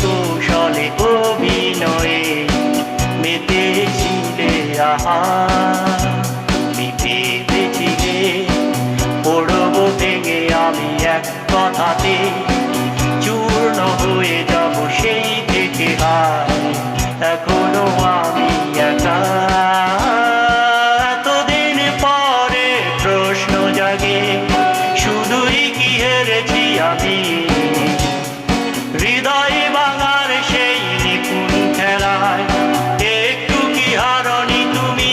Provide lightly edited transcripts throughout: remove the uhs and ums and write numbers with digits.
কৌশলে অভিনয়ে মেতেছিলে আহা মেতেছিলে পড়ব ভেঙে আমি এক কথাতে চূর্ণ হয়ে যাব সেই থেকে হায় এখনো আমি একা এতদিন পরে প্রশ্ন জাগে শুধুই কি হেরেছি আমি হৃদয় ভাঙার সেই নিপুণ খেলায় একটু কি হারনি তুমি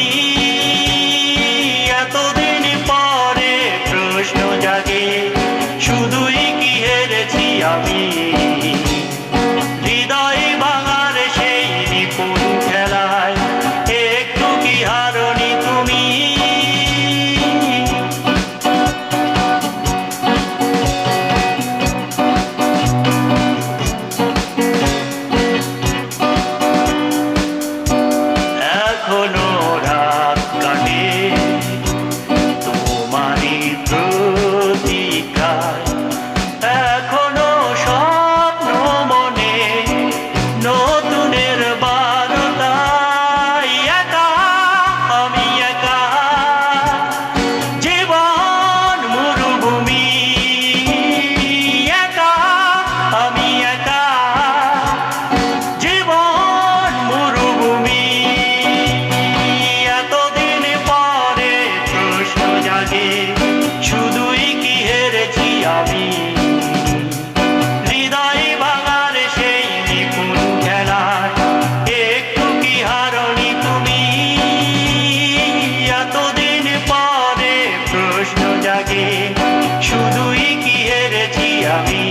এতদিন পরে প্রশ্ন জাগে শুধুই কি হেরেছি আমি হৃদয় ভাঙার সেই নিপুণ খেলায় একটু কি হারনি তুমি এখনো রাত কাটে তোমারই প্রতীক্ষায় এখনো স্বপ্ন মনে নতুনের বারতায় একা আমি একা জীবন মরুভূমি একা আমি একা জীবন মরুভূমি এতদিন পরে প্রশ্ন জাগে শুধুই কি হেরেছি আমি হৃদয় ভাঙার সেই নিপুণ খেলায় একটু কি হারনি তুমি এতদিন পরে প্রশ্ন জাগে শুধুই কি হেরেছি আমি